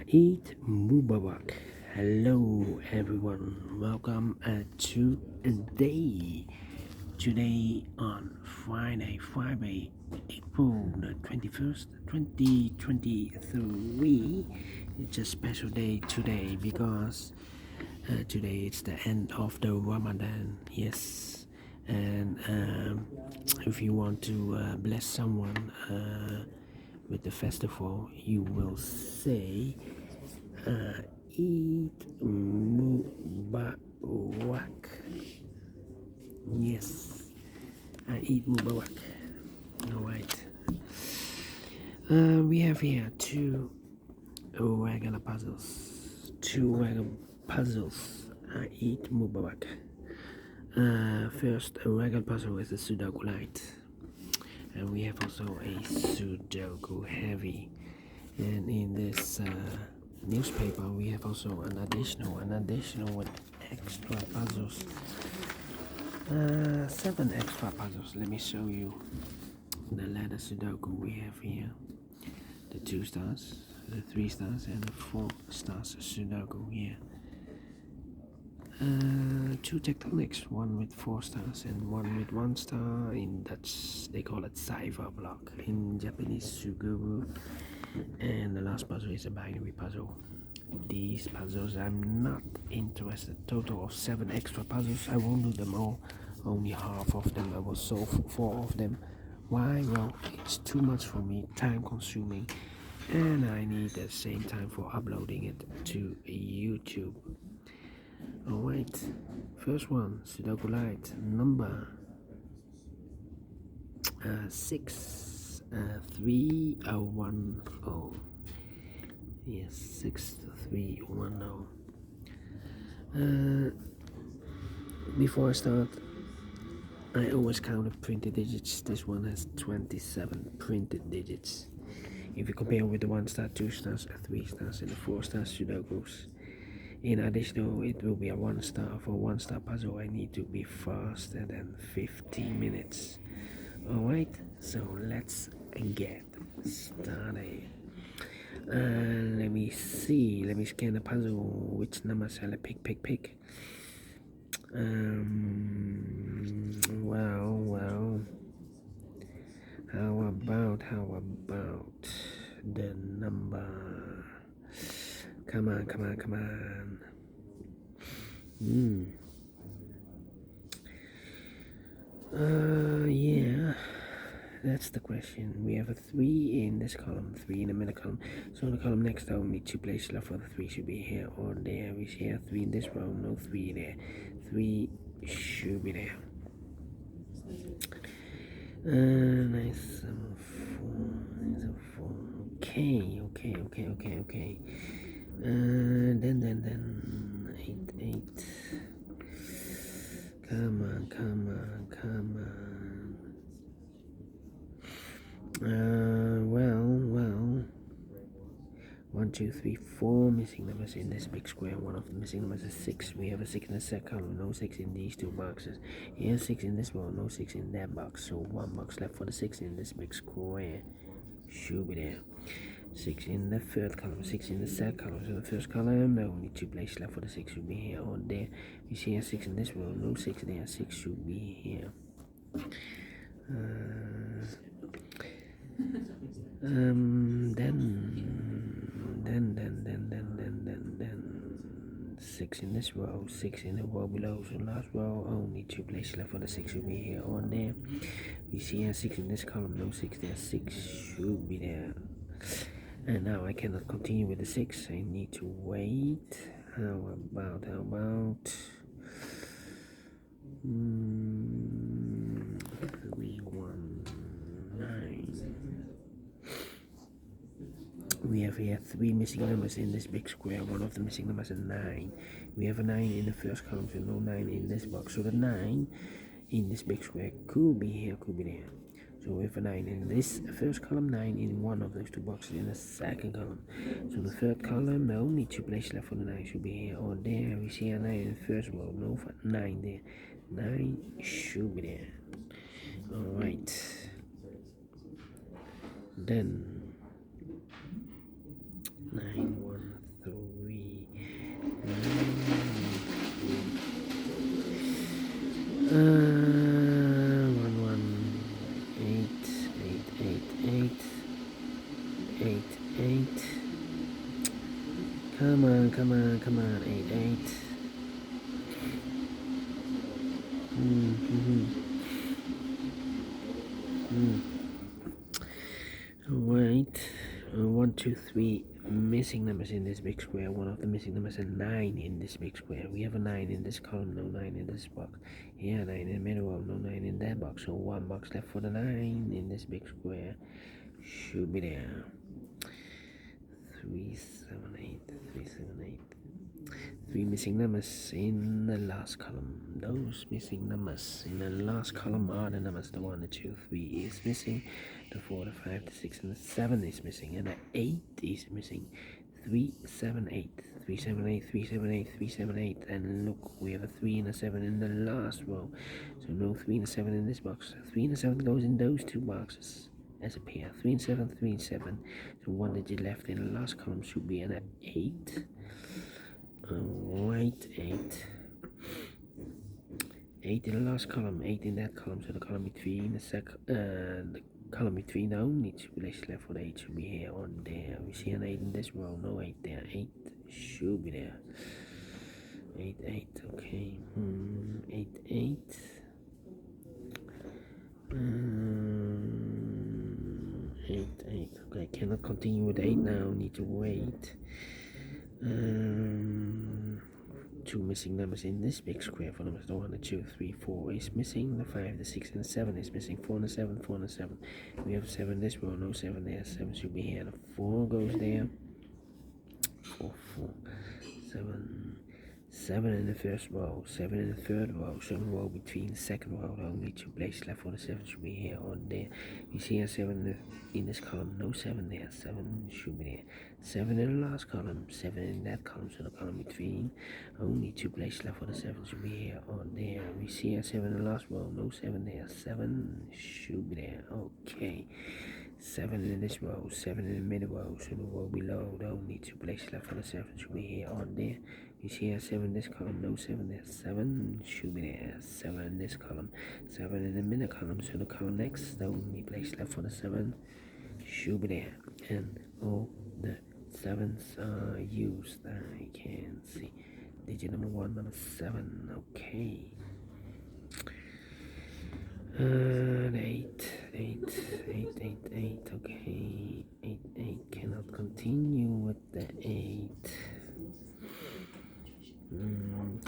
Eid Mubarak. Hello everyone, welcome to today on Friday, April the 21st, 2023. It's a special day today because today it's the end of the Ramadan, yes. And if you want to bless someone with the festival, you will say Eid Mubarak. Yes, Eid Mubarak. Alright. We have here two regular puzzles. Eid Mubarak. First, a regular puzzle is the Sudoku Light. And we have also a Sudoku Heavy. And in this newspaper we have also an additional with extra puzzles, 7 extra puzzles. Let me show you the letter Sudoku. We have here the 2 stars, the 3 stars, and the 4 stars Sudoku here. 2 tectonics, one with 4 stars and one with 1 star. In Dutch they call it cipher block, in Japanese Sudoku. And the last puzzle is a binary puzzle. These puzzles I'm not interested. Total of 7 extra puzzles. I won't do them all. Only half of them. I will solve 4 of them. Why? Well, it's too much for me, time consuming, and I need the same time for uploading it to YouTube. Alright, first one, Sudoku Light, number 63310. Yes, 63310. Before I start, I always count the printed digits. This one has 27 printed digits. If you compare with the 1 star, 2 stars, 3 stars, and the 4 star Sudokus. In addition, it will be a 1 star. For 1 star puzzle, I need to be faster than 15 minutes. Alright, so let's get started. Let me see. Let me scan the puzzle. Which number shall I pick? Well. How about the number? Come on. Yeah, that's the question. We have a 3 in this column, 3 in the middle column. So in the column next, only 2 places left for the 3 should be here or there. We see a 3 in this row, no 3 there. 3 should be there. Nice 4. Okay. Then 8. Come on. 1, 2, 3, 4 missing numbers in this big square. One of the missing numbers is 6. We have a 6 in the set column, no 6 in these 2 boxes. Here's 6 in this row, no 6 in that box. So 1 box left for the 6 in this big square. Should be there. 6 in the third column, 6 in the set column. So the first column, there only 2 places left for the 6 should be here or there. We see a 6 in this row, no 6 there. 6 should be here. Then 6 in this row, 6 in the row below. So last row, only 2 places left for the 6 should be here or there. We see a 6 in this column, no 6 there. 6 should be there. And now I cannot continue with the 6. I need to wait. How about 319. We have here 3 missing numbers in this big square. One of the missing numbers is 9. We have a 9 in the first column, so no 9 in this box. So the 9 in this big square could be here, could be there. So we have a 9 in this first column, 9 in one of those 2 boxes in the second column. So the third column, there only 2 places left for the 9 should be here or there. We see a 9 in the first row, no 9 there. 9 should be there. Alright. Then 9, 1, 8. Come on, come on, come on. 8, 8. Right. 1, 2, 3 missing numbers in this big square. One of the missing numbers is 9 in this big square. We have a 9 in this column, no 9 in this box. Here, 9 in the middle, no 9 in that box. So 1 box left for the 9 in this big square. Should be there. 3, 7, 8, 3, 7, 8. 3 missing numbers in the last column. Those missing numbers in the last column are the numbers. The 1, the 2, 3 is missing. The 4, the 5, the 6, and the 7 is missing. And the 8 is missing. 3, 7, 8. 3, 7, 8, 3, 7, 8, 3, 7, 8. And look, we have a 3 and a 7 in the last row. So no 3 and a 7 in this box. 3 and a 7 goes in those two boxes as a pair. 3 and 7, 3 and 7. So one digit left in the last column should be an 8. Right, 8. 8 in the last column, 8 in that column. So the column between the column between the only two places left for the 8 should be here or there. We see an 8 in this row, no 8 there. 8 should be there. 8, 8, okay. 8, 8. 8, 8. Okay, cannot continue with 8 now. Need to wait. 2 missing numbers in this big square. For numbers 1, the 2, 3, 4 is missing. The 5, the 6, and the 7 is missing. 4 and the 7, 4 and the 7. We have 7 in this row, no 7 there. 7 should be here. The 4 goes there. 4, 4, 7. 7 in the first row, 7 in the third row, 7 row between the second row. The only 2 places left for the 7 should be here or there. You see a 7 in this column, no 7 there. 7 should be there. 7 in the last column, 7 in that column. So the column between, only 2 places left for the 7 should be here or there. We see a 7 in the last row, no 7 there. 7 should be there. Okay. 7 in this row, 7 in the middle row, so the row below, the only 2 places left for the 7 should be here or there. You see a 7 in this column, no 7 there. 7 should be there. 7 in this column, 7 in the middle column, so the column next, the only place left for the 7 should be there. And all the 7s are used. I can see digit number 1, number 7. Okay. 8, 8, 8, 8, 8. Okay. 8, 8. Cannot continue with the 8. 2.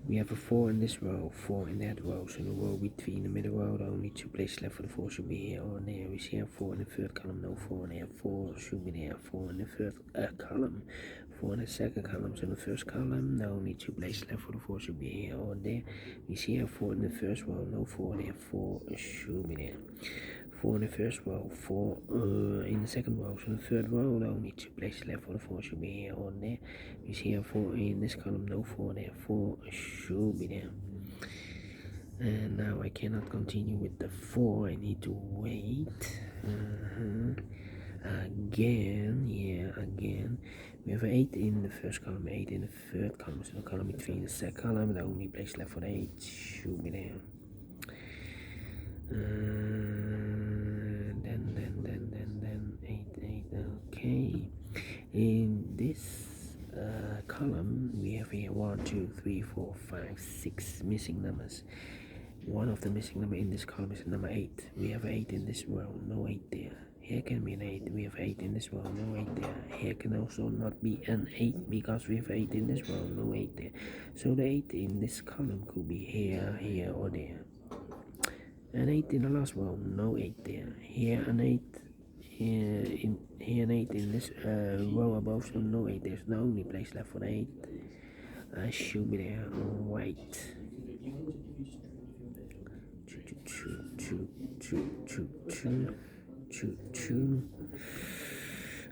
We have a 4 in this row, 4 in that row, so the row between the middle row, the only 2 places left for the 4 should be here or there. We see a 4 in the third column, no 4 there. 4 should be there. 4 in the third column, 4 in the second column, so in the first column, the only 2 places left for the 4 should be here or there. We see a 4 in the first row, no 4 there. 4 should be there. 4 in the first row, 4 in the second row, so in the third row, the only 2 places left for the 4 should be here or there. We see a 4 in this column, no 4 there. 4 should be there. And now I cannot continue with the 4, I need to wait. Again, we have 8 in the first column, 8 in the third column, so the column between the second column, the only place left for the 8 should be there. Then 8, 8, okay. In this column, we have here 1, 2, 3, 4, 5, 6 missing numbers. One of the missing number in this column is number 8. We have 8 in this row, no 8 there. Here can be an 8. We have 8 in this row, no 8 there. Here can also not be an 8 because we have 8 in this row, no 8 there. So the 8 in this column could be here, here, or there. An 8 in the last row, no 8 there. Here an 8, here an 8 in this row above, so no 8 there's the only place left for the 8. I should be there, right. 2.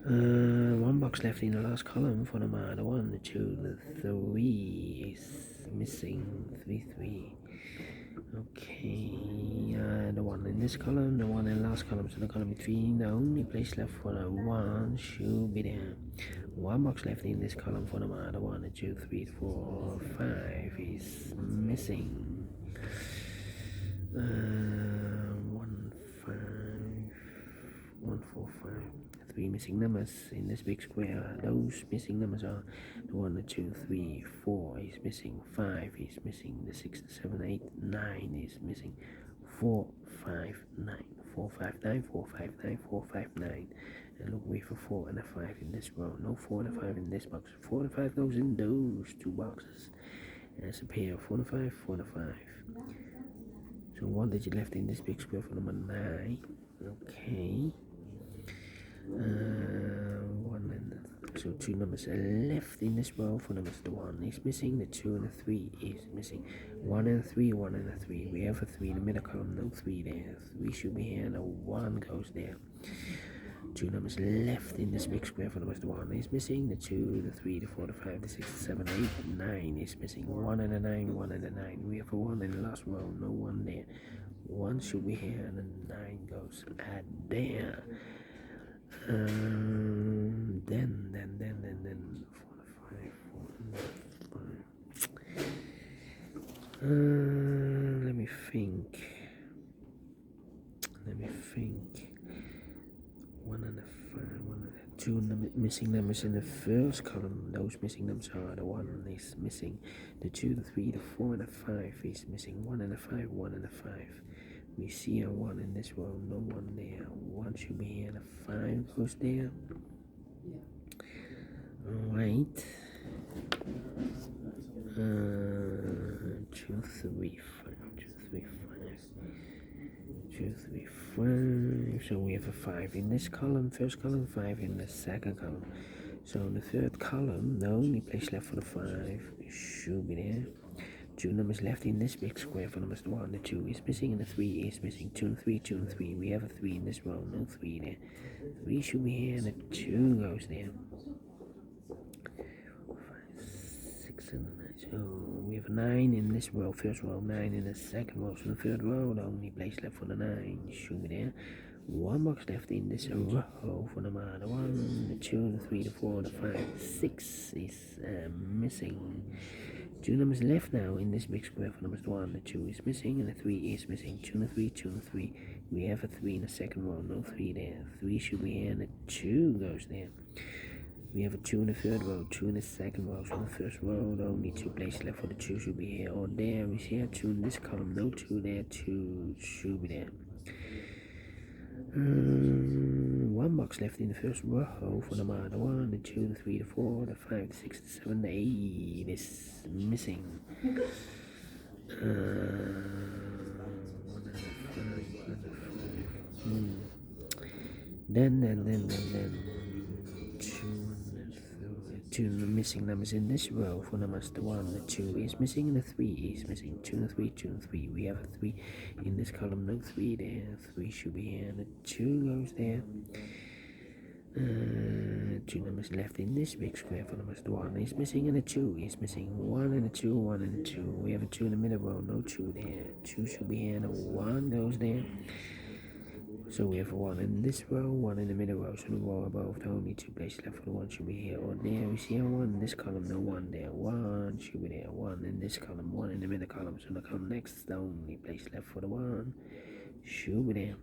1 box left in the last column for the 1, the 2, the 3 is missing. 3, 3. Okay, the 1 in this column, the 1 in the last column, so the column between, the only place left for the 1 should be there. 1 box left in this column for the 1, the 2, 3, 4, 5 is missing. 1, 5, 4, 5. 3 missing numbers in this big square. Those missing numbers are the 1, the 2, 3, 4 is missing, 5 is missing, the 6, the 7, 8, 9 is missing, 4, 5, 9, 4, 5, 9, 4, 5, 9, 4, 5, 9. And look, we have a 4 and a 5 in this row. No 4 and a 5 in this box. 4 and a 5 goes in those two boxes. And it's a pair of 4 and a 5, 4 and a 5. So 1 digit left in this big square for number 9. Okay. 1 and so 2 numbers are left in this row for numbers. The 1 is missing, the 2 and the 3 is missing. 1 and 3, 1 and a 3. We have a 3 in the middle column, no 3 there. 3 should be here, and a 1 goes there. 2 numbers left in this big square for numbers. The 1 is missing, the 2, the 3, the 4, the 5, the 6, the 7, 8, 9 is missing. 1 and a 9, 1 and a 9. We have a 1 in the last row, no 1 there. 1 should be here, and a 9 goes at there. Then 4 and 5, 4 and 5. Let me think. 1 and a 5, 1 and a 2 missing numbers in the first column. Those missing numbers are the 1 is missing, the 2, the 3, the 4, and the 5 is missing. 1 and a 5, 1 and a 5. We see a 1 in this row, no 1 there. 1 should be here, and a 5 goes there. Alright. 2, 3, 5, 2, 3, 5. 2, 3, 5. So we have a 5 in this column, first column, 5 in the second column. So in the third column, the only place left for the 5 should be there. 2 numbers left in this big square for numbers. The 1, the 2 is missing, and the 3 is missing. 2 and 3, 2 and 3. We have a 3 in this row, no 3 there. 3 should be here, and a 2 goes there. 5, 6, and 9. So we have a 9 in this row, first row, 9 in the second row. So the third row, the only place left for the 9 should be there. 1 box left in this row for number the 1, the 2, the 3, the 4, the 5, 6 is missing. 2 numbers left now in this big square for numbers. The 1, the 2 is missing, and the 3 is missing. 2 and 3, 2 and 3. We have a 3 in the second row, no 3 there. 3 should be here, and a 2 goes there. We have a 2 in the third row, 2 in the second row. So in the first row, the only 2 places left for the 2 should be here or there. We see a 2 in this column, no 2 there, 2 should be there. 1 box left in the first row for the 1, the 2, the 3, the 4, the 5, the 6, the 7, the 8 is missing. 1 and a 5, 1 and a 5. Then 2 missing numbers in this row for numbers. The 1, the 2 is missing, and the 3 is missing. 2 and 3, 2 and 3. We have a 3 in this column, no 3 there. 3 should be here, and the 2 goes there. 2 numbers left in this big square for numbers. The 1 is missing, and the 2 is missing. 1 and a 2, 1 and a 2. We have a 2 in the middle row, no 2 there. 2 should be here, and a 1 goes there. So we have a 1 in this row, 1 in the middle row. So the row above, the only 2 places left for the 1 should be here or there. We see a 1 in this column, no 1 there. 1 should be there. 1 in this column, 1 in the middle column. So the column next, the only place left for the 1 should be there.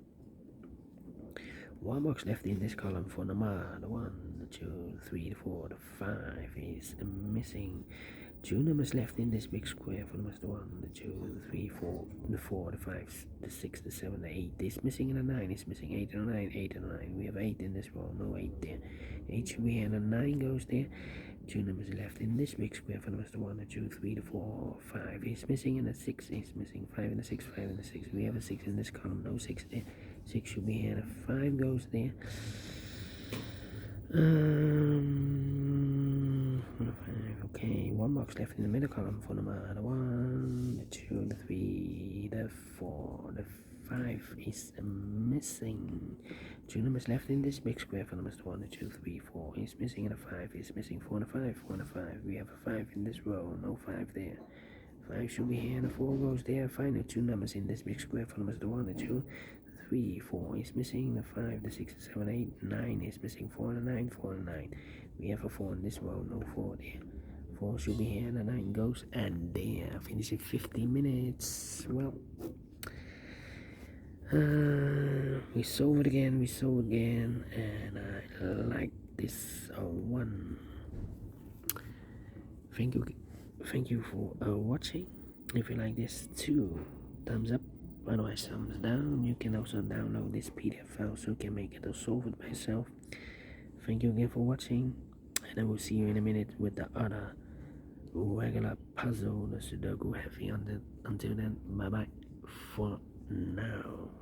1 box left in this column for the 1, the 2, the 3, the 4, the 5 is missing. 2 numbers left in this big square for numbers. The 1, the 2, the 3, 4, the 4, the 5, the 6, the 7, the 8 is missing, and the 9 is missing. 8 and a 9, 8 and a 9. We have 8 in this row, no 8 there. 8 should be here, and a 9 goes there. 2 numbers left in this big square for numbers. The 1, the 2, 3, the 4, 5 is missing, and the 6 is missing. 5 and the 6, 5 and the 6. We have a 6 in this column, no 6 there. 6 should be here, and a 5 goes there. 5, okay. 1 box left in the middle column for number the 1, the 2, the 3, the 4, the 5 is missing. 2 numbers left in this big square for numbers. The 1, the 2, 3, 4 is missing, and a 5 is missing. 4 and a 5, 4 and a 5. We have a 5 in this row, no 5 there. 5 should be here, and a 4 goes there. Final 2 numbers in this big square for numbers. The 1, the 2, 3, 4 is missing, the 5, the 6, the 7, 8, 9 is missing. 4 and a 9, 4 and a 9. We have a 4 in this row, no 4 there. 4 should be here, and the 9 goes, and there. Finish in 15 minutes. Well, We solve it again, and I like this one. Thank you for watching. If you like this too, thumbs up, otherwise thumbs down. You can also download this PDF file so you can make it or solve it myself. Thank you again for watching, and I will see you in a minute with the other regular puzzle, the Sudoku heavy. Until then, bye bye for now.